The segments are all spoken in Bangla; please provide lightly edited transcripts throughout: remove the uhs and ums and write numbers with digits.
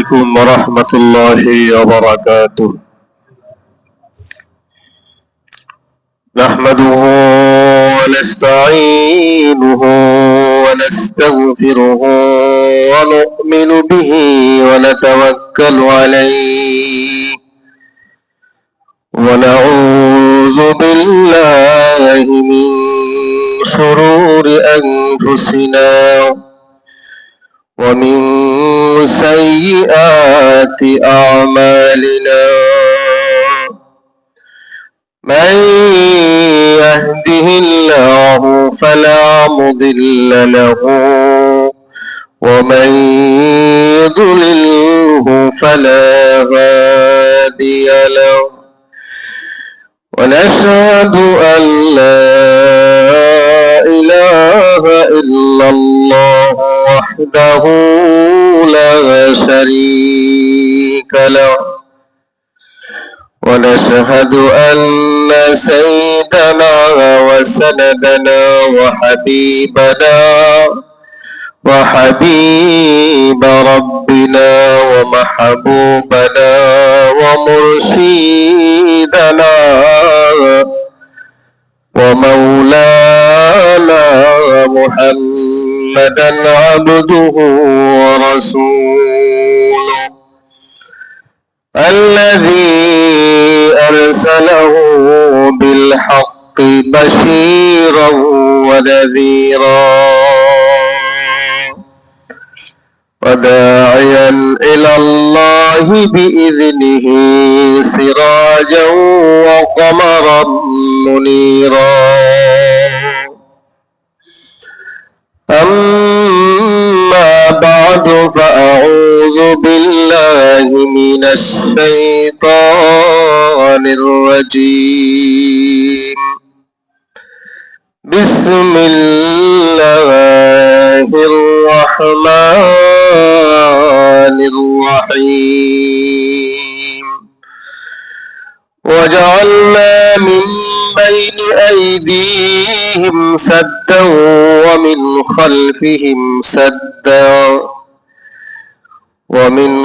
عليكم ورحمة الله وبركاته. نحمده ونستعينه ونستغفره ونؤمن به ونتوكل عليه ونعوذ بالله من شرور أنفسنا ومن سيئات أعمالنا. من يهده الله فلا مضل له ومن يضلله فلا هادي له. ونشهد أن لا إله إلا الله وحده لا شريك له. ونشهد أن سيدنا وسندنا وحبيب ربنا ومحبوبنا ومرشدنا ومولانا محمدا عبده ورسوله الذي أرسله بالحق بشيرا ونذيرا وداعيا إلى الله بإذنه سراجا وقمرا منيرا. أما بعد فأعوذ بالله من الشيطان الرجيم. بسم الله الرحمن الرحيم. وجعلنا من بين أيديهم سدا ومن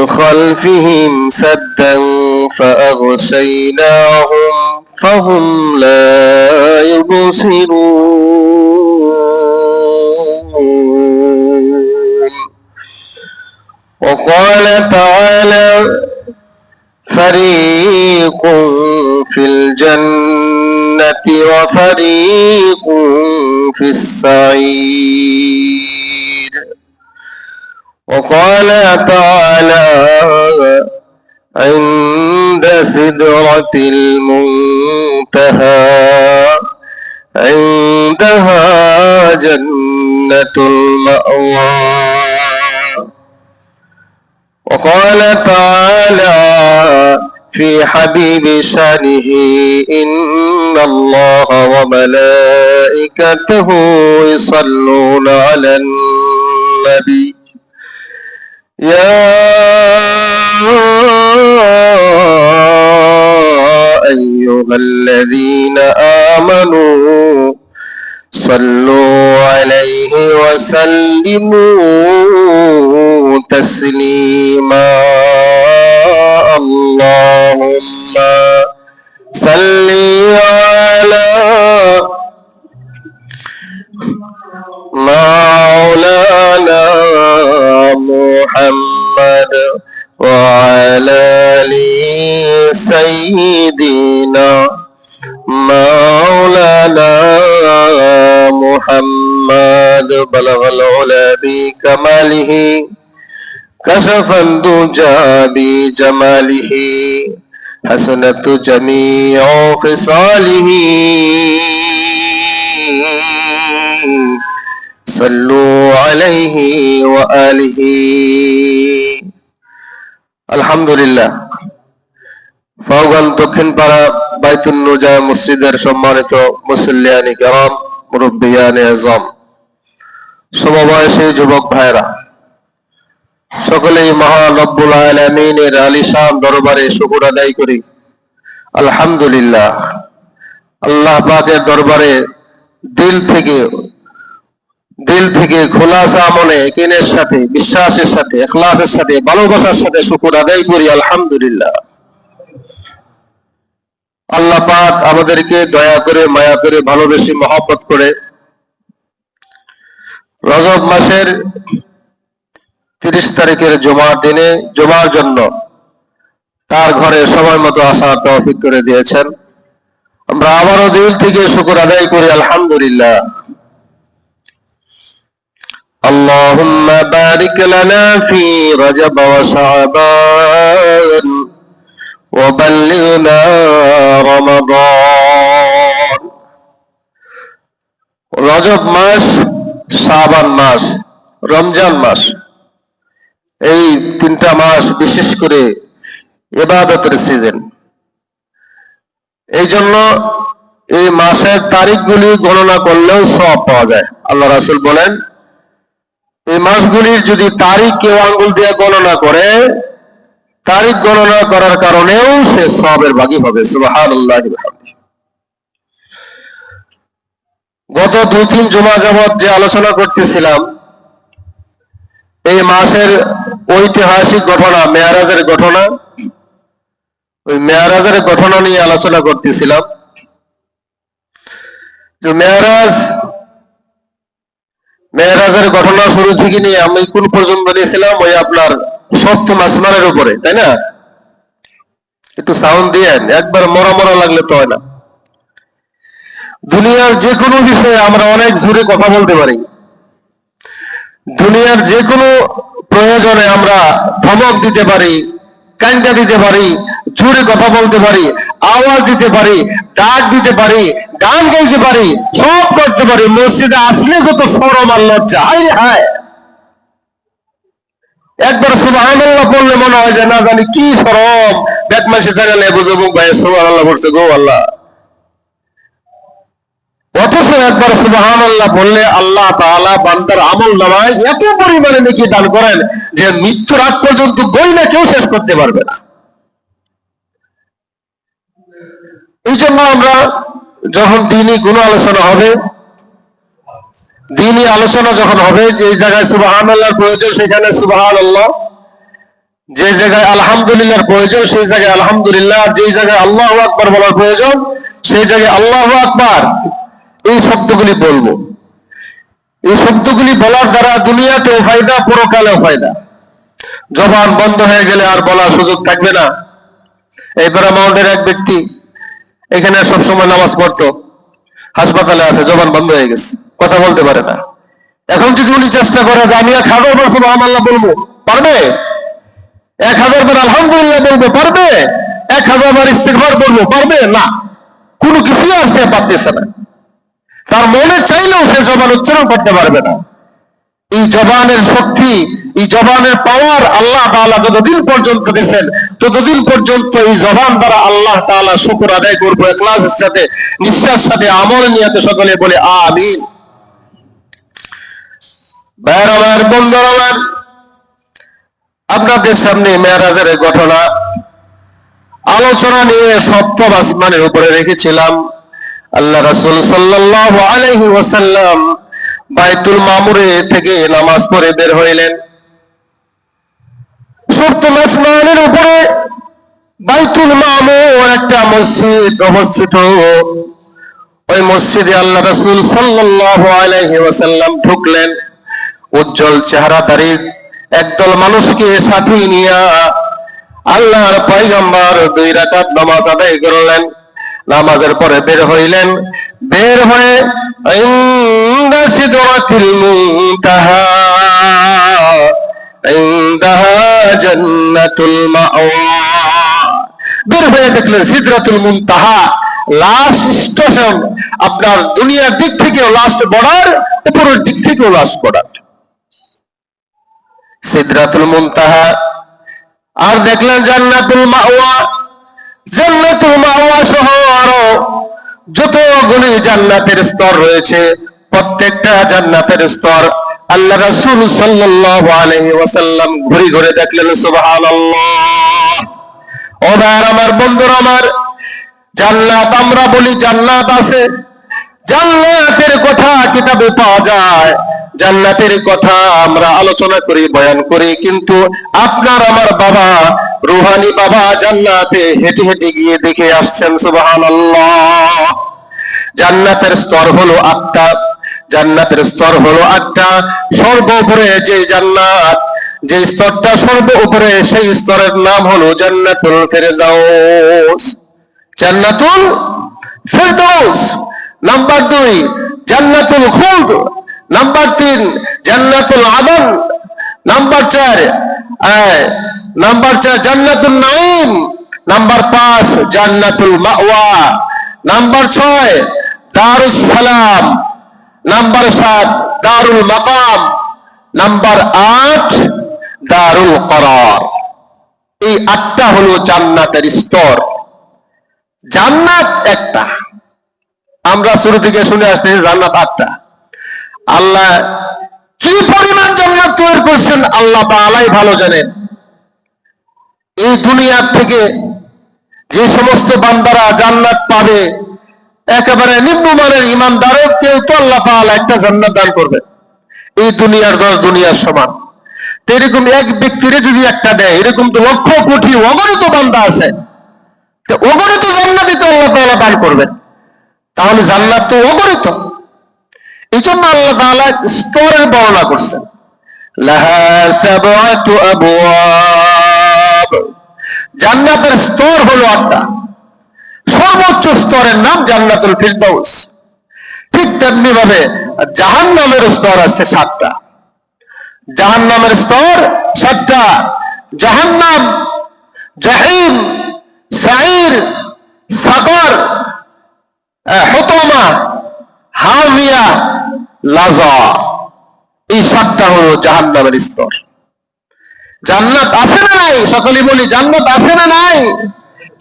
خلفهم سدا فأغشيناهم فهم لا يبصرون. وقال تعالى فريق في الجنة وفريق في السعير. وقال تعالى عند سدرة المنتهى عندها جنة المأوى. وقال تعالى في حبيب شانه إن الله وملائكته يصلون على النبي يا أيها الذين آمنوا صلوا عليه وسلموا تسليما. اللهم صل على مولانا محمد وعلى آل سيدنا مولانا محمد. بلغ العلا بكماله كشف الدجى بجماله حسنت جميع خصاله. صلوا عليه وآله. আলহামদুলিল্লাহ। ফাওগান দক্ষিণপাড়া বাইতুন নুজা মসজিদের সম্মানিত মুসল্লিয়ানি কিরাম, মুরব্বিয়ানে আযম, সমবয়সী যুবক ভাইরা, সকলেই মহান রব্বুল আলামিনের আলিশান দরবারে শুকর আদায় করি। আলহামদুলিল্লাহ। আল্লাহ পাকের দরবারে দিল থেকে দিল থেকে খোলাসা মনে কিনের সাথে, বিশ্বাসের সাথে, ইখলাসের সাথে, ভালোবাসার সাথে শুকর আদায় করি আলহামদুলিল্লাহ। আল্লাহ পাক আমাদেরকে দয়া করে, মায়া করে, ভালোবেসে, মহব্বত করে রজব মাসের 30 তারিখের জুমার দিনে জুমার জন্য তার ঘরে সময় মতো আসার তৌফিক করে দিয়েছেন। আমরা আবারও দিল থেকে শুকর আদায় করি আলহামদুলিল্লাহ। اللهم بارك لنا في رجب وشعبان وبلغنا رمضان। রজব মাস, শাবান মাস, রমজান মাস, এই 3টা মাস বিশেষ করে ইবাদতের সিজন। এই জন্য এই মাসের তারিখগুলি গণনা করলেও সওয়াব পাওয়া যায়। আল্লাহ রাসূল বলেন, এই মাসগুলির যদি তারিখ কেউ আঙ্গুল দিয়ে গণনা করে, তারিখ গণনা করার কারণেও সে সওয়াবের ভাগী হবে। সুবহানাল্লাহ। গত 2-3 জুমা যাবত যে আলোচনা করতেছিলাম, এই মাসের ঐতিহাসিক ঘটনা, মেয়ারাজের ঘটনা, ওই মেয়ারাজের ঘটনা নিয়ে আলোচনা করতেছিলাম। যে মেয়ারাজের ঘটনা শুরু থেকে নিয়ে আমি কোন পর্যন্ত নিয়েছিলাম, ওই আপনার 7ম আসমানের উপরে, তাই না? একটু সাউন্ড দিয়ে, একবার মরা মরা লাগলে তো হয় না। দুনিয়ার যে কোনো বিষয়ে আমরা অনেক জোরে কথা বলতে পারি, দুনিয়ার যে কোনো প্রয়োজনে আমরা ধমক দিতে পারি, কান্দা দিতে পারি, জোরে কথা বলতে পারি, আওয়াজ দিতে পারি, ডাক দিতে পারি, গান গাইতে পারি, সব করতে পারি। মসজিদে আসলে যত শরম আর লজ্জা, হায় হায়, একবার সুবহানাল্লাহ বললে মনে হয় যে না জানি কি শরম, ব্যাক মাসে জানালে বুঝো মুখ ভাই সুবহানাল্লাহ বলছে গো আল্লাহ। অথচ একবার সুবহানাল্লাহ বললে আল্লাহ তাআলা বান্দার আমল নামায় এত পরিমাণে নেকি দান করেন যে মৃত্যুর আগ পর্যন্ত বইলে কেউ শেষ করতে পারবে না। এই জন্য আমরা যখন দ্বীনি কোনো আলোচনা হবে, দ্বীনি আলোচনা যখন হবে, যে জায়গায় সুবহানাল্লাহর প্রয়োজন সেখানে সুবহানাল্লাহ, যে জায়গায় আলহামদুলিল্লাহর প্রয়োজন সেই জায়গায় আলহামদুলিল্লাহ, যে জায়গায় আল্লাহু আকবার বলার প্রয়োজন সেই জায়গায় আল্লাহু আকবার, এই শব্দগুলি বলবো। এই শব্দগুলি বলার দ্বারা দুনিয়াতেও ফায়দা, পরকালেও ফায়দা। জবান বন্ধ হয়ে গেলে আর বলার সুযোগ থাকবে না। এই প্যারামাউন্টের এক ব্যক্তি এখানে সবসময় নামাজ পড়তো, হাসপাতালে আছে, জবান বন্ধ হয়ে গেছে, কথা বলতে পারে না। এখন যদি উনি চেষ্টা করে যে আমি 1000 বার সুবহানাল্লাহ বলবো, পারবে? 1000 বার আলহামদুলিল্লাহ বলবো, পারবে? 1000 বার ইস্তিগফার বলবো, পারবে না? কোনো কিছুই আসতে পারতেছে না। তার মনে চাইলেও সে জবান উচ্চারণ করতে পারবে না। এই জবানের শক্তি, এই জবানের পাওয়ার আল্লাহ তাআলা যতদিন পর্যন্ত দিয়েছেন, ততদিন পর্যন্ত এই জবান দ্বারা আল্লাহ তাআলা শুকর আদায় করবো ইখলাসের সাথে, নিঃশ্বাস সাথে, আমল নিয়তে, সকলে বলে আমিন। ভাইয়ের আমার, বন্ধুরা আমার, আপনাদের সামনে মেরাজের ঘটনা আলোচনা নিয়ে 7ম আসমানের উপরে রেখেছিলাম। আল্লাহ রাসূল সাল্লাল্লাহু আলাইহি ওয়াসাল্লাম বাইতুল মামুরে থেকে নামাজ পড়ে বের হইলেন। 7ম আসমানের উপরে বাইতুল মামুর একটা মসজিদ অবস্থিত। ওই মসজিদে আল্লাহ রাসূল সাল্লাল্লাহু আলাইহি ওয়াসাল্লাম ঢুকলেন। উজ্জ্বল চেহারাধারী একদল মানুষকে সাথে নিয়ে আল্লাহর পয়গম্বর 2 রাকাত নামাজ আদায় করলেন। নামাজের পরে বের হইলেন। বের হয়ে ইনদা সিদরাতিল মুনতাহা ইনদাহা জান্নাতুল মাওয়া, বের হয়ে দেখলেন সিদরাতুল মুনতাহা, লাস্ট স্টেশন, আপনার দুনিয়ার দিক থেকেও লাস্ট বর্ডার, উপরের দিক থেকেও লাস্ট বর্ডার, সিদরাতুল মুনতাহা। আর দেখলেন জান্নাতুল মাওয়া, জান্নাতুল মাওয়া সহ আরো যতগুলি জান্নাতের স্তর রয়েছে, প্রত্যেকটা জান্নাতের স্তর আল্লাহ রাসূল সাল্লাল্লাহু আলাইহি ওয়াসাল্লাম ঘুরে ঘুরে দেখলেন। সুবহানাল্লাহ। ও ভাইরা আমার, বন্ধুরা আমার, জান্নাত আমরা বলি জান্নাত আছে, জান্নাতের কথা কিতাবে পাওয়া যায়, জান্নাতের কথা আমরা আলোচনা করি, বয়ান করি, কিন্তু আপনার আমার বাবা, রুহানি বাবা জান্নাতে হেঁটে হেঁটে গিয়ে দেখে আসছেন। সুবহানাল্লাহ। জান্নাতের স্তর হলো 8টা। জান্নাতের স্তর হলো 8টা। সর্ব উপরে যে জান্নাত, যে স্তরটা সর্ব উপরে, সেই স্তরের নাম হলো জান্নাতুল ফেরদাউস। জান্নাতুল ফেরদাউস। নাম্বার 2 জান্নাতুল খুলদ। নাম্বার 3 জান্নাতুল আদন। নাম্বার 4 জান্নাতুল নাঈম। নাম্বার 5 জান্নাতুল মাওয়া। নাম্বার 6 দারুস সালাম। নাম্বার 7 দারুল মাকাম। নাম্বার 8 দারুল করার। এই 8টা হলো জান্নাতের স্তর। জান্নাত একটা, আমরা শুরু থেকে শুনে আসতেছি জান্নাত 8টা। আল্লাহ কি পরিমাণ জান্নাত তৈরি করছেন আল্লাহ তাআলাই ভালো জানেন। এই দুনিয়ার থেকে যে সমস্ত বান্দারা জান্নাত পাবে, একেবারে নিম্নমানের ইমানদারের কেউ তো আল্লাহ তাআলা একটা জান্নাত দান করবে, এই দুনিয়ার 10 দুনিয়ার সমান। তো এরকম এক ব্যক্তিরে যদি একটা দেয়, এরকম তো লক্ষ কোটি অগণিত বান্দা আছে, তো অগণিত জান্নাতই তো আল্লাহ তাআলা দান করবেন। তাহলে জান্নাত তো অগণিত। এই জন্য আল্লাহ তাআলা স্তরের বর্ণনা করছেন। লাহা সাবআতু আবওয়াব। জান্নাতের স্তর হলো 8টা। সর্বোচ্চ স্তরের নাম জান্নাতুল ফিরদাউস। ঠিক তেমনি ভাবে জাহান্নামের স্তর আছে 7টা। জাহান্নামের স্তর 7টা। জাহান্নাম, জাহিম, সাঈর, সাকর, হুতামা, হামিয়া, লাযা। এই 7টা হলো জাহান্নামের স্তর। জান্নাত আছে না নাই? সকলে বলি জান্নাত আছে না নাই?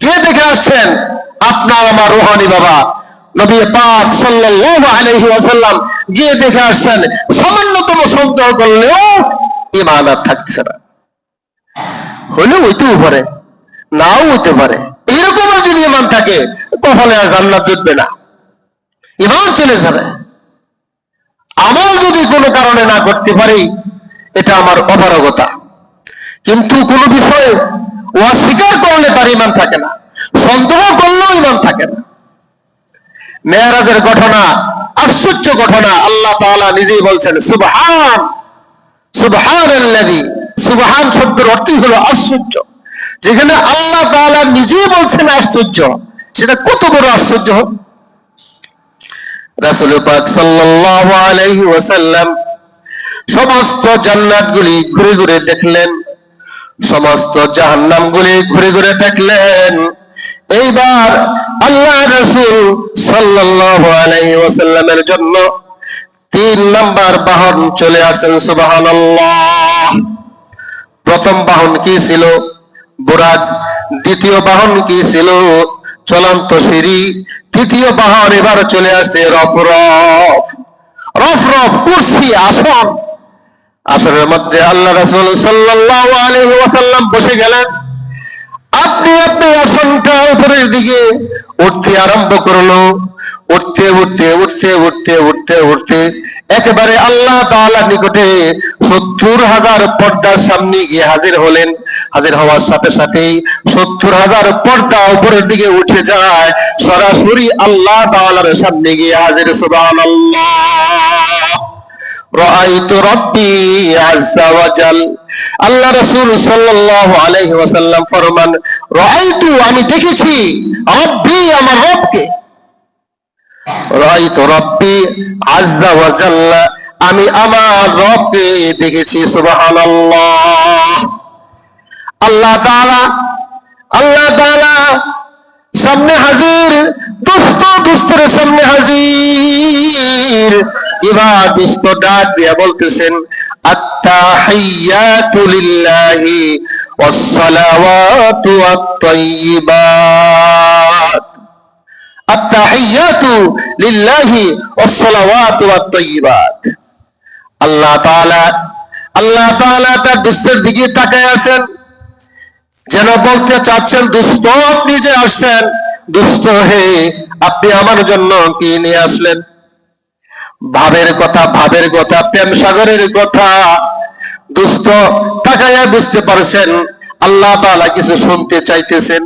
কে দেখে আসছেন? আপনার আমার রুহানি বাবা নবী পাক সাল্লাল্লাহু আলাইহি ওয়াসাল্লাম গিয়ে দেখে আসছেন। সামান্যতম সন্দেহ করলেও ঈমান আর থাকছে না। হলেও হইতেও পারে, নাও হইতে পারে। এরকম যদি ঈমান থাকে তাহলে আর জান্নাত জুটবে না, ঈমান চলে যাবে। আমল যদি কোনো কারণে না করতে পারি, এটা আমার অপারগতা। কিন্তু কোনো বিষয়ে অস্বীকার করলে তার ঈমান থাকে না, সন্দেহ করলেও ঈমান থাকে না। মেরাজের ঘটনা আশ্চর্য ঘটনা। আল্লাহ তাআলা নিজেই বলছেন সুবহান, সুবহানাল্লাযী। সুবহান শব্দের অর্থই হলো আশ্চর্য। যেখানে আল্লাহ তাআলা নিজেই বলছেন আশ্চর্য, সেটা কত বড় আশ্চর্য। রাসূল পাক সাল্লাল্লাহু আলাইহি ওয়াসাল্লাম সমস্ত জান্নাতগুলি ঘুরে ঘুরে দেখলেন, সমস্ত জাহান্নামগুলি ঘুরে ঘুরে দেখলেন। এইবার আল্লাহ রাসূল সাল্লাল্লাহু আলাইহি ওয়াসাল্লামের জন্য 3 নাম্বার বাহন চলে আসেন। সুবহানাল্লাহ। প্রথম বাহন কি ছিল? বুরাক। দ্বিতীয় বাহন কি ছিল? চলন্ত সিঁড়ি। তৃতীয় বাহন এবার চলে আসছে রফরফ। রফরফ কুরসি, আসন। আসনের মধ্যে আল্লাহ রাসূল সাল্লাল্লাহু আলাইহি ওয়াসাল্লাম বসে গেলেন। আপনি আসনটা উপরের দিকে উঠতে আরম্ভ করলো। উঠতে উঠতে উঠতে উঠতে উঠতে উঠতে একেবারে আল্লাহ তাআলার নিকটে 70,000 পর্দার সামনে গিয়ে হাজির হলেন। হাজির হওয়ার সাথে সাথেই 70,000 পর্দা উপরের দিকে উঠে যায়, সরাসরি আল্লাহ তাআলার সামনে গিয়ে হাজির। সুবহানাল্লাহ। রাআইতু রাব্বি আযজা ওয়া জাল। আল্লাহ রাসূল সাল্লাল্লাহু আলাইহি ওয়াসাল্লাম ফরমান, রাআইতু, আমি দেখেছি, রাব্বি, আমার রবকে। রাআইতু রাব্বি আযজা ওয়া জাল্লা, আমি আমার রবকে দেখেছি। সুবহানাল্লাহ। আল্লাহ তাআলা সামনে হাজির, দুস্থের সামনে হাজির। এবার দুস্থ ডাক দিয়া বলতেছেন, আত্তাহিয়াতু লিল্লাহি ওয়াস সালাওয়াতু ওয়াত তাইয়্যিবাত। আত্তাহিয়াতু লিল্লাহি ওয়াস সালাওয়াতু ওয়াত তাইয়্যিবাত। আল্লাহ তাআলা তার দুস্থের দিকে তাকায় আছেন, যেন বলতে চাচ্ছেন, দুস্থ, আপনি যে আসছেন, দুস্থ হে, আপনি আমার জন্য কি নিয়ে আসলেন? ভাবের কথা, প্রেম সাগরের কথা। দোস্ত তাকায়া বুঝতে পারছেন আল্লাহ তাআলা কিছু শুনতে চাইতেছেন।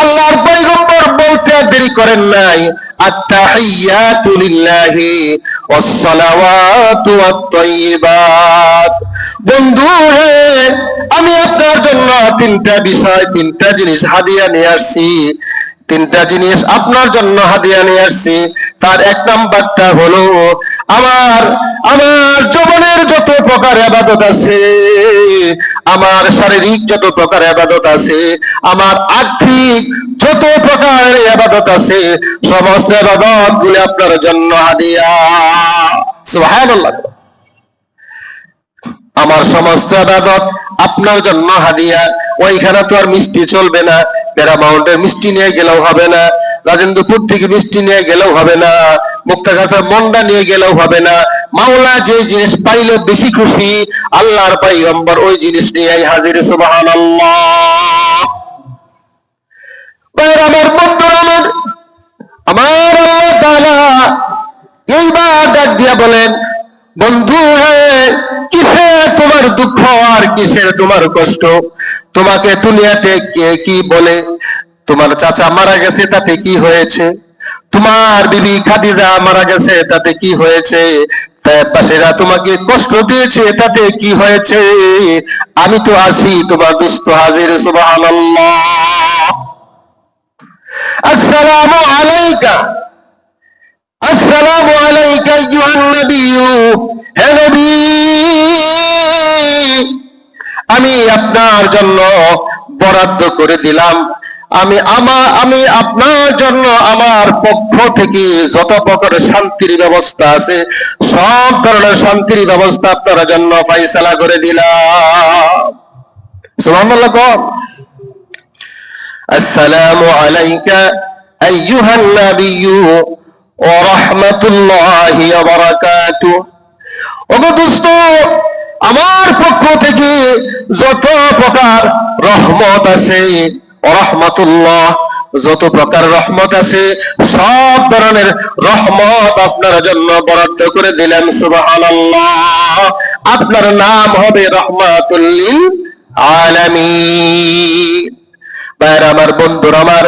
আল্লাহর পয়গম্বর বলতে দেরি করেন নাই, আত-তাহিয়াতু লিল্লাহি ওয়াস-সালাওয়াতু ওয়াত-তাইয়্যিবাত। বন্ধু হে, আমি আপনার জন্য তিনটা জিনিস হাদিয়া নিয়ে আসছি। তিনটা জিনিস আপনার জন্য হাদিয়া নিয়ে আসছি। তার এক নাম্বারটা হলো আমার জীবনের যত প্রকার ইবাদত আছে, আমার শারীরিক যত প্রকার ইবাদত আছে, আমার আর্থিক যত প্রকার ইবাদত আছে, সমস্ত ইবাদত গুলো আপনার জন্য হাদিয়া। সুবহানাল্লাহ। আমার সমস্ত ইবাদত আপনার জন্য হাদিয়া। ওইখানে তো আর মিষ্টি চলবে না, প্যারামাউন্টের মিষ্টি নিয়ে গেলেও হবে না, রাজেন্দ্রপুর থেকে মিষ্টি নিয়ে গেলেও হবে না, মুক্তাগাছার মন্ডা নিয়ে গেলেও হবে না। মাওলা যে জিনিস পাইলে বেশি খুশি, আল্লাহর পয়গম্বর ওই জিনিস নিয়ে হাজির। সুবহানাল্লাহ। আমার বন্ধুরা, আমার আল্লাহ তাআলা এইবার ডাক দিয়া বলেন, বন্ধু হে, কিসের তোমার দুঃখ আর কিসের তোমার কষ্ট? তোমাকে দুনিয়াতে কে কি বলে? তোমার চাচা মারা গেছে, তাতে কি হয়েছে? তোমার বিবি খাদিজা মারা গেছে, তাতে কি হয়েছে? পাশেরা তোমাকে কষ্ট দিয়েছে, তাতে কি হয়েছে? আমি তো আছি, তোমার দুস্থ হাজির। সুবহানাল্লাহ। আসসালামু আলাইকা, আসসালামু আলাইকা আইয়ুহান নাবিয়্যু। হে নবী, আমি আপনার জন্য বরাদ্দ করে দিলাম, আমি আপনার জন্য আমার পক্ষ থেকে যত প্রকার শান্তির ব্যবস্থা আছে, সব ধরনের শান্তির ব্যবস্থা আপনার জন্য ফয়সালা করে দিলাম। সুবহানাল্লাহ। আসসালামু আলাইকা আইয়ুহান নাবিয়্যু ওয়া রাহমাতুল্লাহি ওয়া বারাকাতুহু। ওগো দোস্ত, আমার পক্ষ থেকে যত প্রকার রহমত আছে, রহমাতুল্লাহ, যত প্রকার রহমত আছে, সব ধরনের রহমত আপনার জন্য বরাদ্দ করে দিলাম। সুবহানাল্লাহ। আপনার নাম হবে রাহমাতুল লিল আলামিন। ভাইরা আমার, বন্ধুরা আমার,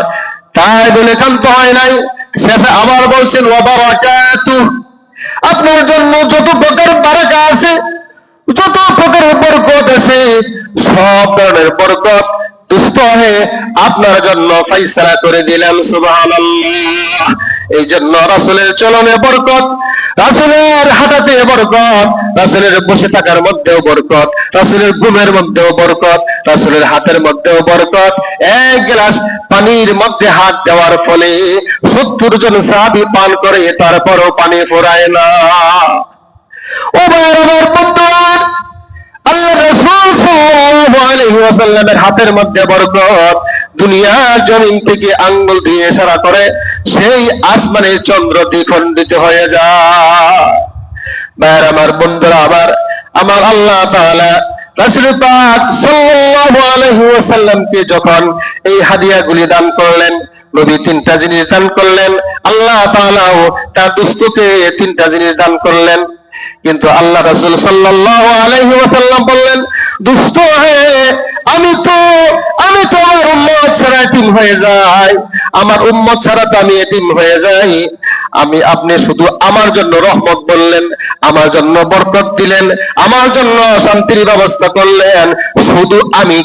তাই বলে ক্ষান্ত হয় নাই, শেষে আবার বলছেন ওয়া বারাকাতুহু। আপনার জন্য যত প্রকার বারাকা আছে, যত প্রকার বরকত আছে, সব ধরনের বরকত দুস্থ হয়ে আপনার জন্য ফয়সালা করে দিলাম। সুবহানাল্লাহ। এই জন্য রাসূলের চলনে বরকত, রাসূলের হাঁটাতে বরকত, রাসূলের বসে থাকার মধ্যেও বরকত, রাসূলের ঘুমের মধ্যেও বরকত, রাসূলের হাতের মধ্যেও বরকত। এক গ্লাস পানির মধ্যে হাত দেওয়ার ফলে 70 জন সাহাবী পান করে, তারপরও পানি ফুরায় না। ও আমার বন্ধুরা, আল্লাহ রাসূল সাল্লাল্লাহু আলাইহি ওয়াসাল্লামের হাতের মধ্যে বরকত। দুনিয়ার জমিন থেকে আঙ্গুল দিয়ে ইশারা করে সেই আসমানের চন্দ্র দ্বিখণ্ডিত হয়ে যায়। ভাইরা আমার, বন্ধুরা আমার আল্লাহ তাআলা রাসূল পাক সাল্লাল্লাহু আলাইহি ওয়াসাল্লামকে যখন এই হাদিয়াগুলি দান করলেন, নবী তিনটা জিনিস দান করলেন, আল্লাহ তাআলাও তার দোস্তকে তিনটা জিনিস দান করলেন। কিন্তু আল্লাহ রাসূল সাল্লাল্লাহু আলাইহি ওয়াসাল্লাম বললেন, দুস্থ হে, আমি তো আমার উম্মত ছাড়া এতিম হয়ে যাই, আমার উম্মত ছাড়া তো আমি এতিম হয়ে যাই। আপনি শুধু আমার জন্য রহমত বললেন, আমার জন্য বরকত দিলেন, আমার জন্য শান্তির ব্যবস্থা করলেন, শুধু আমি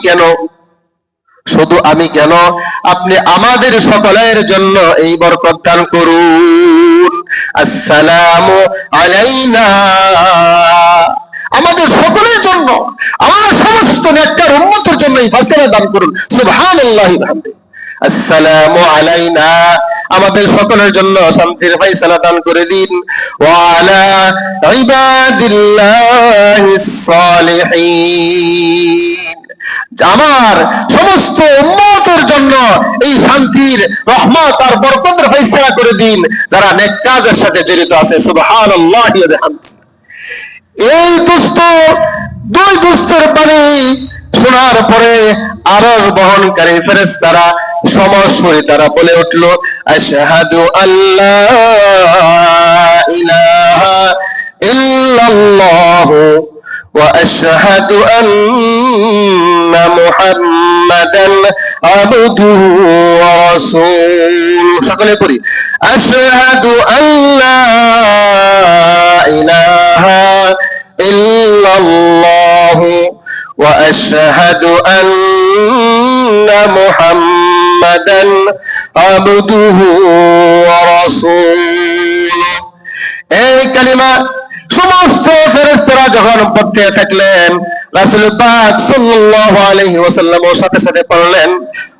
কেন? আপনি আমাদের সকলের জন্য এই বরকত দান করুন। আসসালামু আলাইনা, আমাদের সকলের জন্য, আমার সমস্ত নেককার উম্মতের জন্য এই ফয়সালা দান করুন। সুবহানাল্লাহি ওয়া বিহামদিহি। আসসালামু আলাইনা, আমাদের সকলের জন্য শান্তির ফয়সালা দান করে দিন। ওয়া আলা ইবাদিল্লাহিস সালিহিন, আমার সমস্ত উম্মতের জন্য এই শান্তির রহমত আর বরকতের ফয়সালা করে দিন যারা নেক কাজের সাথে জড়িত আছে। সুবহানাল্লাহি ওয়া বিহামদিহি। এই দুই দুস্থের বাণী শোনার পরে আরশ বহনকারী ফেরেশতারা সমস্বরে তারা বলে উঠল, আশহাদু আল্লা ইলাহা ইল্লাল্লাহু ওয়া আশহাদু আন্না মুহাম্মাদান আবদুহু ওয়া রাসূলুহু। সকলে পড়ি, আশহাদু আল্লা ইলাহা ইল্লাল্লাহু ওয়া আশহাদু আন্না মুহাম্মাদান আবদুহু ওয়া রাসূলুহু। এই কালিমা সমস্ত ফেরেশতারা যখন পড়তে থাকলেন, রাসূল পাক সাল্লাল্লাহু আলাইহি ওয়াসাল্লাম সাথে সাথে পড়লেন,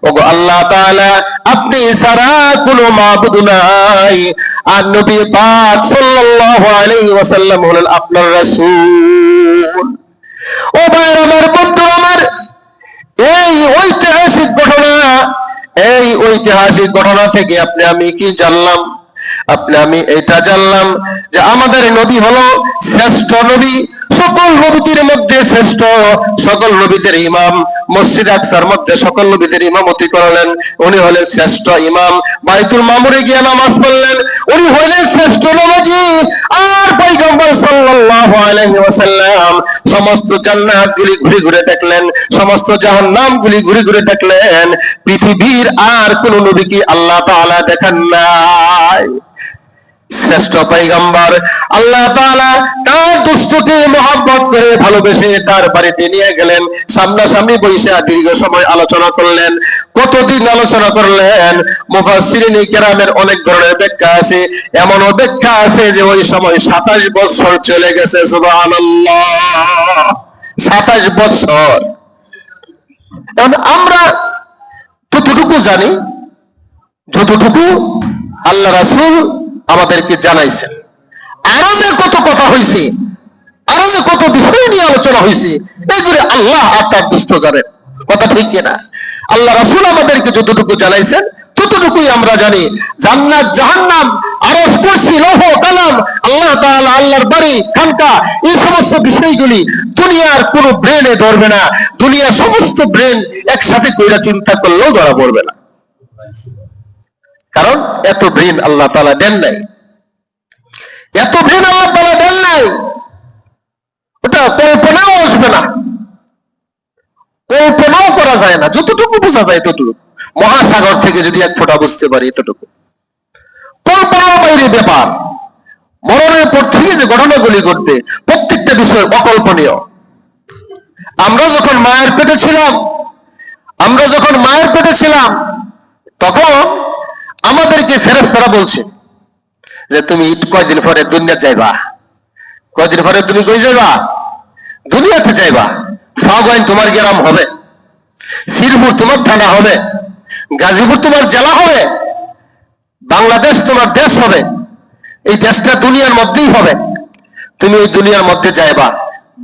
ওগো আল্লাহ তাআলা, আপনি ছাড়া কোনো মাবুদ নাই, আর নবী পাক সাল্লাল্লাহু আলাইহি ওয়াসাল্লাম হলেন আপনার রাসূল। ও ভাই আমার, বন্ধু আমার, এই ঐতিহাসিক ঘটনা থেকে আপনি আমি কি জানলাম? আমি এটা জানলাম যে আমাদের নবী হলো শ্রেষ্ঠ নবী, সকল নবীদের মধ্যে শ্রেষ্ঠ, সকল নবীদের ইমাম, মসজিদ আকসার মধ্যে সকল নবীদের ইমামতি করলেন, উনি হলেন শ্রেষ্ঠ ইমাম। বাইতুল মামুরে গিয়ে নামাজ পড়লেন, উনি হলেন শ্রেষ্ঠ নামাজি। আর পয়গম্বর সাল্লাল্লাহু আলাইহি ওয়াসাল্লাম সমস্ত জান্নাতগুলি ঘুরে ঘুরে দেখলেন, সমস্ত জাহান্নামগুলি ঘুরে ঘুরে দেখলেন। পৃথিবীর আর কোন নবীকে আল্লাহ তাআলা দেখান নাই। শ্রেষ্ঠ পয়গম্বর আল্লাহ তাআলা তার দোস্তকে মহব্বত করে ভালোবেসে তার বাড়িতে নিয়ে গেলেন, সামনাসামনি বসে দীর্ঘ সময় আলোচনা করলেন। কতদিন আলোচনা করলেন? মুফাসসিরিনে কেরামের অনেক ধরনের ব্যাখ্যা আছে, এমনও ব্যাখ্যা আছে যে ওই সময় 27 বছর চলে গেছে। সুবহানাল্লাহ, 27 বছর। আমরা ততটুকু জানি যতটুকু আল্লাহ রাসূল আমাদেরকে জানাইছেন। আরো যে কত কথা হয়েছে, আরো যে কত বিষয় নিয়ে আলোচনা হয়েছে, এইগুলো আল্লাহ আপনার দুস্থ জানেন। কথা ঠিক কিনা? আল্লাহ রাসূল আমাদেরকে যতটুকু জানাইছেন ততটুকুই আমরা জানি। জান্নাত, জাহান্নাম, আরশ, কুরসি, লৌহ, কালাম, আল্লাহ তাআলা, আল্লাহর বাড়ি, খানকা, এই সমস্ত বিষয়গুলি দুনিয়ার কোনো ব্রেনে ধরবে না। দুনিয়ার সমস্ত ব্রেন একসাথে কইরা চিন্তা করলেও ধরা পড়বে না, কারণ এত ব্রেন আল্লাহ তাআলা দেন নাই, এত ব্রেন আল্লাহ তাআলা দেন নাই। ওটা কল্পনাও আসবে না, কল্পনাও করা যায় না। যতটুকু বোঝা যায় ততটুকু, মহাসাগর থেকে যদি এক ফোঁটা বুঝতে পারি এতটুকু, কল্পনার বাইরে ব্যাপার। মরণের পর থেকে যে ঘটনাগুলি ঘটবে প্রত্যেকটা বিষয় অকল্পনীয়। আমরা যখন মায়ের পেটে ছিলাম তখন আমাদেরকে ফেরেশতারা বলছে যে তুমি কয়দিন পরে দুনিয়া যাইবা। কয়দিন পরে তুমি কই যাইবা? দুনিয়াতে যাইবা। ফাগোয়াইন তোমার গ্রাম হবে, শ্রীপুর তোমার থানা হবে, গাজীপুর তোমার জেলা হবে, বাংলাদেশ তোমার দেশ হবে। এই দেশটা দুনিয়ার মধ্যেই হবে। তুমি ওই দুনিয়ার মধ্যে যাইবা,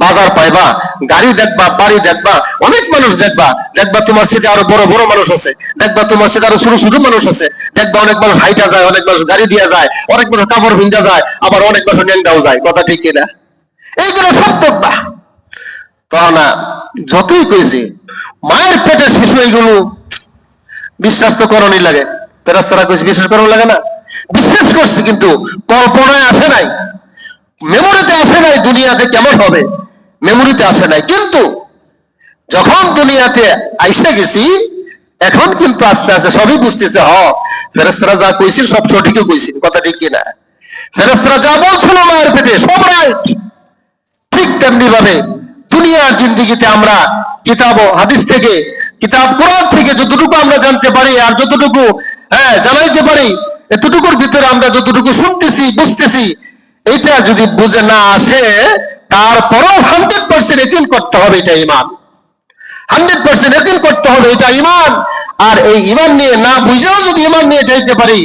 বাজার পাইবা, গাড়ি দেখবা, বাড়ি দেখবা, অনেক মানুষ দেখবা। দেখবা তোমার সাথে আরো বড় বড় মানুষ আছে, দেখবা তোমার সাথে আরো ছোট ছোট মানুষ আছে, দেখবা অনেক মানুষ হাইটা যায়, অনেক মানুষ গাড়ি দিয়া যায়, অনেক মানুষ কাপড় ভিন্দা যায়, আবার অনেক মানুষ ন্যাংটাও যায়। কথা ঠিক কিনা? এইগুলো সব দেখবা। না, যতই কইছি মায়ের পেটের শিশু, এইগুলো বিশ্বাস তো করণই লাগে। ফেরেশতারা কইছে বিশ্বাস করানো লাগে না? বিশ্বাস করছি, কিন্তু কল্পনায় আসে নাই, মেমোরিতে আসে নাই দুনিয়াতে কেমন হবে, মেমোরিতে আসে নাই। কিন্তু যখন দুনিয়াতে আইসা গেছি এখন কিন্তু আস্তে আস্তে সবই বুঝতেছে। ফেরেশতারা যা কইছিল সব সঠিকই কইছিল। কথা ঠিক কিনা? ফেরেশতারা যা বলছিল মায়ের পেটে সব রাইট। ঠিক তেমনি ভাবে দুনিয়ার জিন্দেগিতে আমরা কিতাব ও হাদিস থেকে, কিতাব কোরআন থেকে যতটুকু আমরা জানতে পারি আর যতটুকু জানাইতে পারি, এতটুকুর ভিতরে আমরা যতটুকু শুনতেছি, বুঝতেছি, এটা যদি বুঝে না আসে তারপরেও 100% ইয়াকিন করতে হবে এটা ঈমান। 100% ইয়াকিন করতে হবে এটা ঈমান। আর এই ঈমান নিয়ে না বুঝেও যদি ঈমান নিয়ে যাইতে পারি,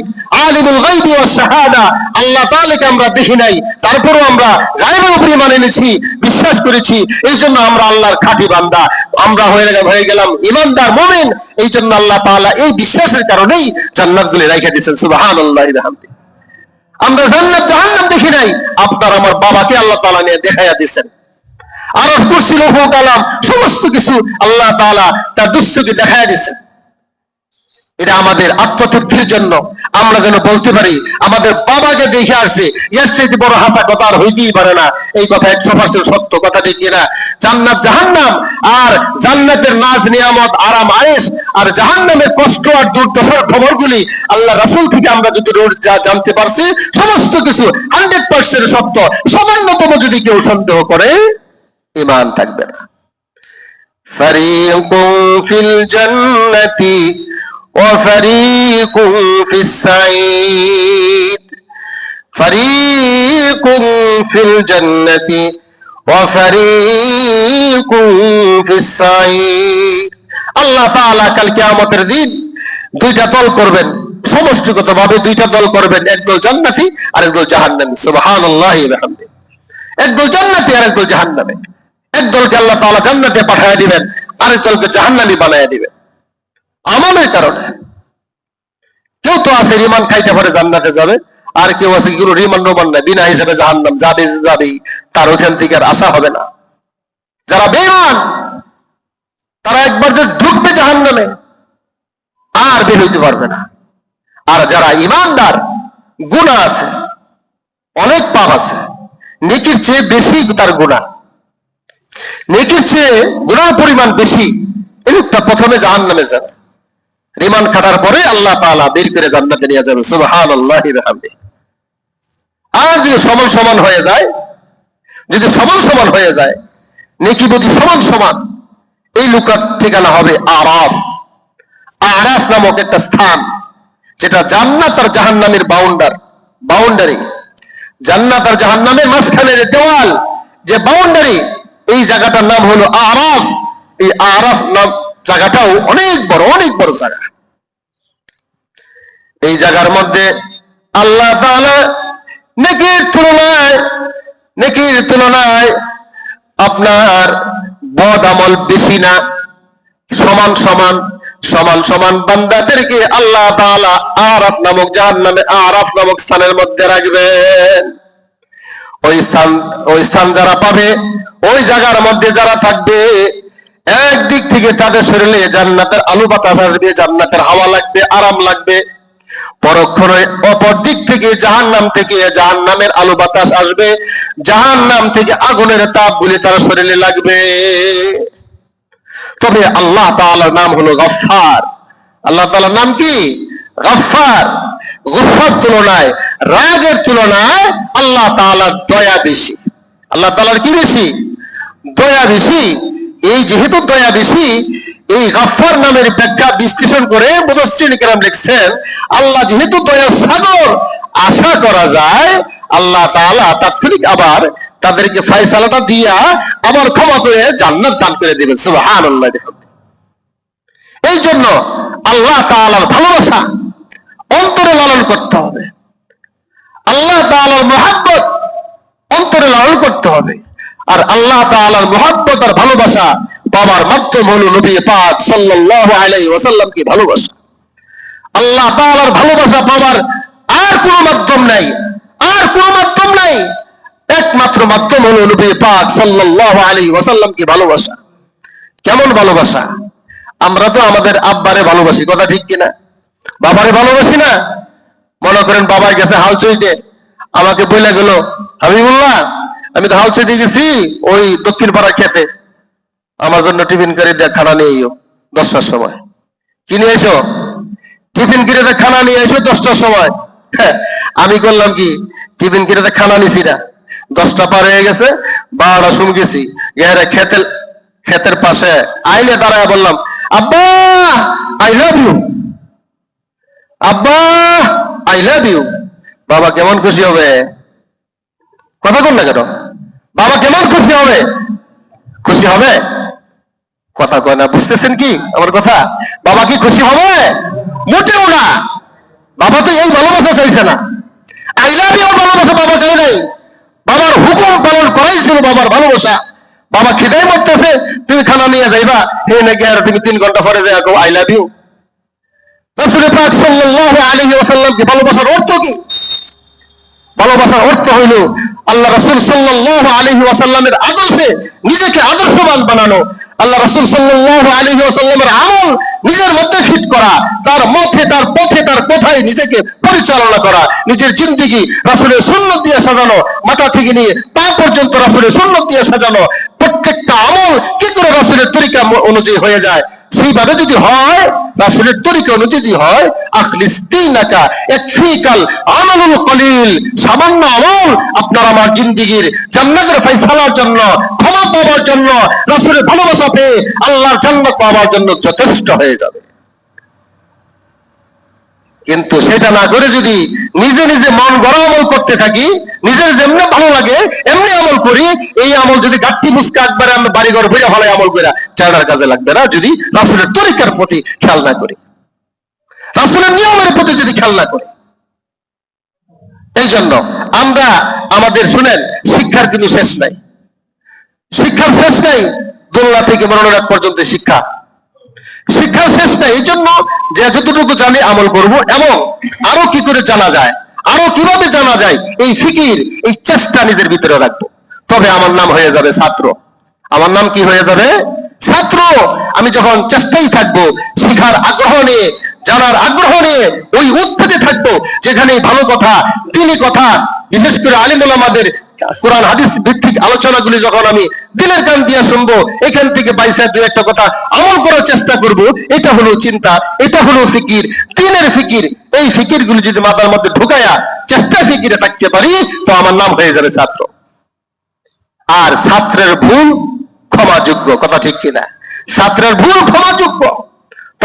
আলিমুল গায়বি ওয়াস শাহাদা, আল্লাহ তাআলাকে আমরা দেখি নাই, তারপরেও আমরা গায়বের উপর ঈমান এনেছি, বিশ্বাস করেছি, এই জন্য আমরা আল্লাহর খাঁটি বান্দা, আমরা হয়ে গেলাম ঈমানদার মুমিন। এই জন্য আল্লাহ তাআলা এই বিশ্বাসের কারণেই জান্নাতগুলি রাইখা দিয়েছেন। সুবহানাল্লাহি ওয়া বিহামদিহি। আমরা জান্নাত জাহান্নাম দেখি নাই, আপনার আমার বাবাকে আল্লাহ তাআলা নিয়ে দেখাইয়া দিয়েছেন। আরশ, কুরসি, লৌহ, কালাম সমস্ত কিছু আল্লাহ তাআলা তার দুস্থকে দেখাইয়া দিয়েছেন। এটা আমাদের আত্মতৃপ্তির জন্য, আমরা যেন বলতে পারি আমাদের বাবা যে দেখে আসছে এর চাইতে বড় হাসা কথা আর হইতেই পারে না। এই কথা 100% সত্য, কথা ঠিক কিনা? জান্নাত জাহান্নাম, আর জান্নাতের নাজ নিয়ামত আরাম আয়েশ আর জাহান্নামের কষ্ট আর দুর্দশার খবরগুলি আল্লাহ রাসূল থেকে আমরা যদি জানতে পারছি, সমস্ত কিছু 100% সত্য। সামান্যতম যদি কেউ সন্দেহ করে ঈমান থাকবে না। ফারিকুন ফিল জান্নাতি وفريق في السعيد فريق في الجنة وفريق في السعيد। আল্লাহ তাআলা কাল কিয়ামতের দিন দুইটা দল করবেন, সমষ্টিগতভাবে দুইটা দল করবেন, একদল জান্নাতি আর একদল জাহান্নামী। সুবহানাল্লাহি ওয়া বিহামদিহি। একদল জান্নাতি আর একদল জাহান্নামী। একদলকে আল্লাহ তাআলা জান্নাতে পাঠিয়ে দিবেন, আরেক দলকে জাহান্নামী বানায় দিবেন আমলের কারণে। কেউ তো আছে রিমান খাইতে পারে জান্নাতে যাবে, আর কেউ আছে কি রিমান রোমান না, বিনা হিসেবে জাহান্নাম যাবেই, তার ওখান থেকে আর আশা হবে না। যারা বেঈমান তারা একবার যে ঢুকবে জাহান্নামে আর বের হইতে পারবে না। আর যারা ঈমানদার, গুনাহ আছে, অনেক পাপ আছে, নেকির চেয়ে বেশি তার গুনাহ, নেকির চেয়ে গুনাহ পরিমাণ বেশি, এই লোকটা প্রথমে জাহান্নামে যাবে। রিমান্ড কাটার পরে আল্লাহ তাআলা বের করে জান্নাতে নিয়ে যাবে। সুবহানাল্লাহি ওয়া বিহামদিহি। আর যদি সমান সমান হয়ে যায়, যদি সমান সমান হয়ে যায়, নেকি বুদ্ধি সমান সমান, এই লোকের ঠিকানা হবে আরাফ। আরাফ নামক একটা স্থান, যেটা জান্নাত আর জাহান্নামের বাউন্ডারি। জান্নাত আর জাহান্নামের মাঝখানে যে দেওয়াল, যে বাউন্ডারি, এই জায়গাটার নাম হলো আরাফ। এই আরাফ নাম জায়গাটাও অনেক বড় জায়গা। এই জায়গার মধ্যে আল্লাহ তাআলা নেকির তুলনায় আপনার বদ আমল বেশি না, সমান সমান বান্দাদেরকে আল্লাহ তাআলা আরাফ নামক জাহান্নামে, আরাফ নামক স্থানের মধ্যে রাখবেন। ওই স্থান যারা পাবে, ওই জায়গার মধ্যে যারা থাকবে, একদিক থেকে তাদের শরীরে জান্নাতের আলো বাতাস আসবে, জান্নাতের হাওয়া লাগবে, আরাম লাগবে। পরক্ষণে অপর দিক থেকে জাহান্নামের আলো বাতাস আসবে, জাহান্নাম থেকে আগুনের তাপ গুলি তার শরীরে লাগবে। তবে আল্লাহ তাআলার নাম হলো গফফার। আল্লাহ তাআলার নাম কি? গফফার। গফফার তুলনায়, রাগের তুলনায় আল্লাহ তাআলার দয়া বেশি। আল্লাহ তাআলার কি বেশি? দয়া বেশি। এই যেহেতু দয়া বেশি, এই গফফার নামের ব্যাখ্যা বিশ্লেষণ করে মুফাসসিরিন কেরাম লিখছেন, আল্লাহ যেহেতু দয়ার সাগর, আশা করা যায় আল্লাহ তাআলা তাৎক্ষণিক আবার তাদেরকে ফয়সালাটা দিয়া আবার ক্ষমা করে জান্নাত দান করে দিবেন। সুবহানাল্লাহ। এই জন্য আল্লাহ তাআলার ভালোবাসা অন্তরে লালন করতে হবে, আল্লাহ তাআলার মুহাব্বত অন্তরে লালন করতে হবে। আর আল্লাহ তাআলার মুহাব্বত আর ভালোবাসা পাওয়ার মাধ্যম হলো নবী পাক সাল্লাল্লাহু আলাইহি ওয়াসাল্লামকে ভালোবাসা। আল্লাহ তাআলার ভালোবাসা পাওয়ার আর কোনো মাধ্যম নাই, একমাত্র মাধ্যম হলো নবী পাক সাল্লাল্লাহু আলাইহি ওয়াসাল্লামকে ভালোবাসা। কেমন ভালোবাসা? আমরা তো আমাদের আব্বারে ভালোবাসি, কথা ঠিক কিনা? বাবারে ভালোবাসি না? মনে করেন বাবার কাছে হাল চইতে আমাকে বলে গেল, হাবিবুল্লাহ আমি তো হাল চইতে গেছি ওই দক্ষিণ পাড়া খেতে, আমার জন্য টিফিন করে খানা নিয়ে এসো 10টার সময়। কি নিয়ে এসো? টিফিন কিনে খানা নিয়ে এসো 10টার সময়। আমি করলাম কি, টিফিন কিনে খানা নিছি না, 10টা পার হয়ে গেছে, 12টা শুম গেছি, ক্ষেতের পাশে আইলে দাঁড়ায় বললাম, আব্বা আই লাভ ইউ, আব্বা আই লাভ ইউ। বাবা কেমন খুশি হবে? কথা কন না কেন? বাবা কেমন খুশি হবে? খুশি হবে? কথা কয় না, বুঝতেছেন কি আমার কথা? বাবা কি খুশি হবে? মোটেও না। বাবা তো এই ভালোবাসা চাইছে না, আই লাভ ইউ ভালোবাসা বাবা চাই নাই, বাবার হুকুম পালন করাই ছিল বাবার ভালোবাসা। বাবা খিদাই মরতেছে, তুমি খানা নিয়ে যাইবা, হে নাকি আর তুমি 3 ঘন্টা পরে যাই আই লাভ ইউ। রাসূল পাক সাল্লাল্লাহু আলাইহি ওয়াসাল্লামকে ভালোবাসার অর্থ কি? ভালোবাসার অর্থ হইল আল্লাহ রাসূল সাল্লাল্লাহু আলাইহি ওয়াসাল্লামের আদর্শে নিজেকে আদর্শবান বানানো, আল্লাহ রাসূল সাল্লাল্লাহু আলাইহি ওয়াসাল্লামের আমল নিজের মধ্যে ফিট করা, তার মতে, তার পথে, তার কথায় নিজেকে পরিচালনা করা, নিজের জিন্দেগি রাসূলের সুন্নাত দিয়ে সাজানো, মাথা থেকে নিয়ে পা পর্যন্ত রাসূলের সুন্নাত দিয়ে সাজানো, প্রত্যেকটা আমল কি করে রাসূলের তরিকা অনুযায়ী হয়ে যায়, সেইভাবে যদি হয়, রাসূলের তরিকা অনুযায়ী হয়, আখলিস দীনাকা ইয়াকফিকাল আমালুল কলিল, সামান্য আমল আপনার আমার জিন্দেগির জান্নাতের ফয়সালার জন্য, ক্ষমা পাওয়ার জন্য, রাসূলের ভালোবাসা পেয়ে আল্লাহর জান্নাত পাওয়ার জন্য যথেষ্ট হয়ে যাবে। কিন্তু সেটা না করে যদি নিজে নিজে মন গড়া আমল করতে থাকি, নিজের যেমনি ভালো লাগে এমনি আমল করি, এই আমল যদি গাঠি মুসকা একবারে আমরা বাড়িঘর ভরে ফেলাই আমল করে, চারটার কাজে লাগবে না যদি রাসূলের তরিকার প্রতি খেয়াল না করি, রাসূলের নিয়মের প্রতি যদি খেয়াল না করি। এই জন্য আমরা আমাদের শুনেন, শিক্ষার কিন্তু শেষ নাই, শিক্ষার শেষ নাই, দোলনা থেকে মরণের পর্যন্ত শিক্ষা, শিক্ষার শেষ নাই। এই জন্য যে যতটুকু জানি আমল করব, এবং আরো কি করে জানা যায়, আরো কিভাবে জানা যায়, এই ফিকির, এই চেষ্টা নিজের ভিতরে রাখবো, তবে আমার নাম হয়ে যাবে ছাত্র। আমার নাম কি হয়ে যাবে? ছাত্র। আমি যখন চেষ্টাই থাকবো, শিখার আগ্রহ নিয়ে, জানার আগ্রহ নিয়ে, ওই উৎপেতে থাকবো, যেখানে ভালো কথা, দ্বীনি কথা, বিশেষ করে আলিম ওলামাদের কোরআন হাদিস ভিত্তিক আলোচনাগুলি যখন আমি দিলের কান দিয়ে শুনবো, এখান থেকে বাইসা দুই একটা কথা আমল করার চেষ্টা করব, এটা হলো চিন্তা, এটা হলো ফিকির, দ্বীনের ফিকির। এই ফিকির গুলি যদি মাথার মধ্যে ঢুকায়া চেষ্টা ফিকিরে থাকতে পারি, তো আমার নাম হয়ে যাবে ছাত্র। আর ছাত্রের ভুল ক্ষমাযোগ্য, কথা ঠিক কিনা? ছাত্রের ভুল ক্ষমাযোগ্য।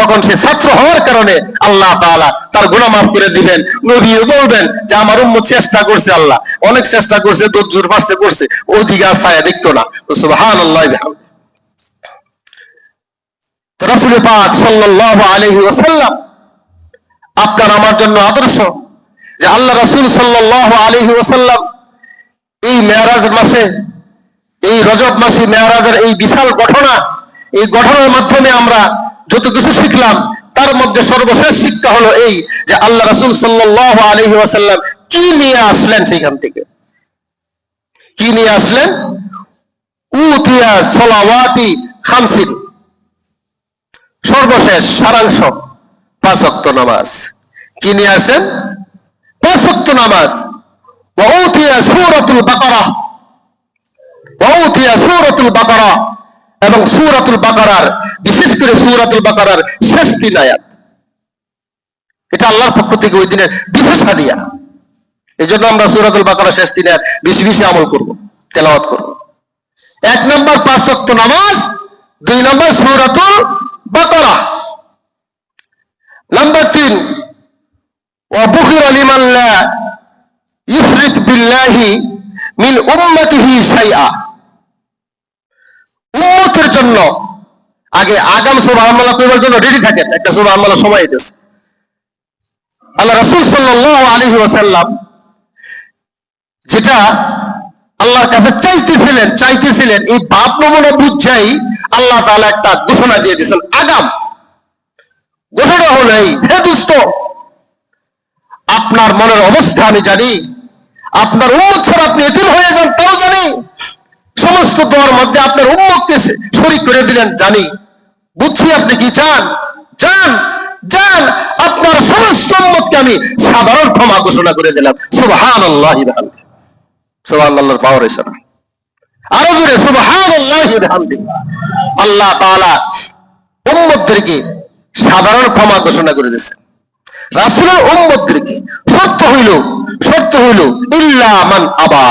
তখন সে ছাত্র হওয়ার কারণে আল্লাহ তাআলা তার গুনাহ মাফ করে দিবেন। নবীও বলবেন যে আমার উম্মত চেষ্টা করছে, আল্লাহ অনেক চেষ্টা করছে, দজ্জুর ফাঁসে করছে, ওদিকে আর ছায়া দেখতো না। তো সুবহানাল্লাহ। তো রাসূল পাক সাল্লাল্লাহু আলাইহি ওয়াসাল্লাম আপনার আমার জন্য আদর্শ, যে আল্লাহ রাসূল সাল্লাল্লাহু আলাইহি ওয়াসাল্লাম এই মেরাজ মাসে, এই রজব মাসে মেরাজের এই বিশাল ঘটনা, এই ঘটনার মাধ্যমে আমরা যত কিছু শিখলাম, তার মধ্যে সর্বশেষ শিক্ষা হলো এই, যে আল্লাহ রাসূল সাল্লাল্লাহু আলাইহি ওয়াসাল্লাম কি নিয়ে আসলেন, সেখান থেকে কি নিয়ে আসলেন? উতিয়া সালাওয়াতি খামসিন, সর্বশেষ সারাংশ 5 ওয়াক্ত নামাজ। কি নিয়ে আসেন? 5 ওয়াক্ত নামাজ। ওয়া উতিয়া সূরাতুল বাকারা, ওয়া উতিয়া সূরাতুল বাকারা, এবং সূরাতুল বাকারার, বিশেষ করে সূরাতুল বাকারার শেষ 3 আয়াত, এটা আল্লাহর পক্ষ থেকে ওই দিনের বিশেষ হাদিয়া। এই জন্য আমরা সূরাতুল বাকারার শেষ 3 আয়াত বেশি বেশি আমল করব, তেলাওয়াত করব। 1 নম্বর 5 ওয়াক্ত নামাজ, 2 নম্বর সূরাতুল বাকারা, নাম্বার 3 ওয়া বুখিরা লিমান লা ইউশরিক বিল্লাহি মিন উম্মতিহি শাইআ। উম্মতের জন্য আগে আগাম সুবহানাল্লাহ করার জন্য রেডি থাকেন, একটা সুবহানাল্লাহ সময় দিয়েছে। আল্লাহ রাসূল সাল্লাল্লাহু আলাইহি ওয়াসাল্লাম যেটা আল্লাহর কাছে চাইতেছিলেন, এই বাপ নমুনা বুঝাই আল্লাহ তাআলা একটা ঘোষণা দিয়ে দিয়েছেন। আগাম ঘোষণা হলো এই, হে দোস্ত, আপনার মনের অবস্থা আমি জানি, আপনার উম্মত ছাড়া আপনি এতিম হয়ে যান তাও জানি, সমস্ত দোয়ার মধ্যে আপনার উম্মতকে শরীক করে দিলেন জানি, বুঝছি আপনি কি চান, যান আপনার সমস্ত উম্মতকে আমি সাধারণ ক্ষমা ঘোষণা করে দিলাম। সুবহানাল্লাহি ওয়া বিহামদিহি, সুবহানাল্লাহর পাওয়ার এসে না, আরো জোরে সুবহানাল্লাহি ওয়া বিহামদিহি। আল্লাহ তাআলা উম্মতদেরকে সাধারণ ক্ষমা ঘোষণা করে দিয়েছেন। রাসূলের উম্মতদেরকে শর্ত হইল ইল্লা মান আবা,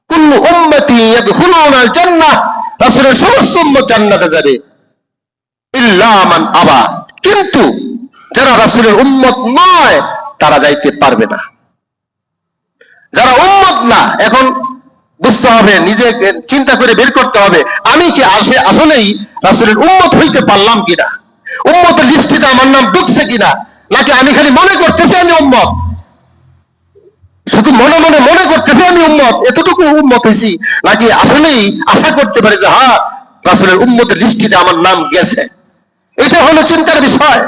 কুল্লু উম্মতি ইয়াদখুলুনাল জান্নাহ, রাসূলের সমস্ত উম্মত জান্নাতে যাবে, ইল্লা মান আবা, কিন্তু যারা রাসূলের উম্মত নয় তারা যাইতে পারবে না। যারা উম্মত না, এখন বুঝতে হবে, নিজে চিন্তা করে বের করতে হবে, আমি কি আসলেই রাসূলের উম্মত হইতে পারলাম কিনা, উম্মতের লিস্টিতে আমার নাম ঢুকছে কিনা, নাকি আমি খালি মনে করতেছি আমি উম্মত, শুধু মনে করতেছি আমি উম্মত, এতটুকু উম্মত হয়েছি, নাকি আসলেই আশা করতে পারি যে হ্যাঁ রাসূলের উম্মতের লিস্টিতে আমার নাম গেছে। এটা হলো চিন্তার বিষয়,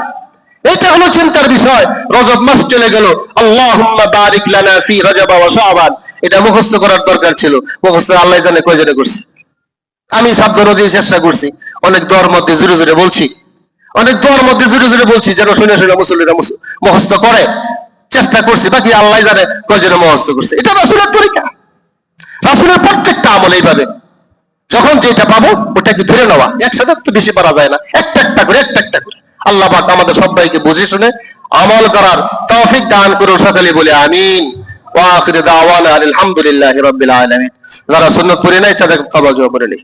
এটা হলো চিন্তার বিষয়। রজব মাস চলে গেল, আল্লাহুম্মা বারিক লানা ফি রজব ওয়া শাবান, এটা মুখস্থ করার দরকার ছিল, মুখস্থ আল্লাহ জানে কয়জনে করছে। আমি সাধ্য অনুযায়ী চেষ্টা করছি, অনেক দোয়ার মধ্যে জোরে জোরে বলছি, অনেক দোয়ার মধ্যে জুড়ে জুড়ে বলছি যেন শুনে শুনে মুসল্লিরা মুখস্থ করে, চেষ্টা করছি, বাকি আল্লাহ জানে কয়জনে মুখস্থ করছে। এটা রাসূলের তরিকা, রাসূলের প্রত্যেকটা আমল এইভাবে। যখন যেটা পাবো ওটাকে ধরে নেওয়া, একসাথে তো বেশি পারা যায় না, একটা একটা করে একটা একটা করে। আল্লাহ পাক আমাদের সবাইকে বুঝে শুনে আমল করার তৌফিক দান করুন, সকলে বলে আমিন। ওয়া আখিরু দাওয়ানা আলহামদুলিল্লাহি রাব্বিল আলামিন। যারা সুন্নাত পড়ে নাই তাদের কবর জমা করে নেই।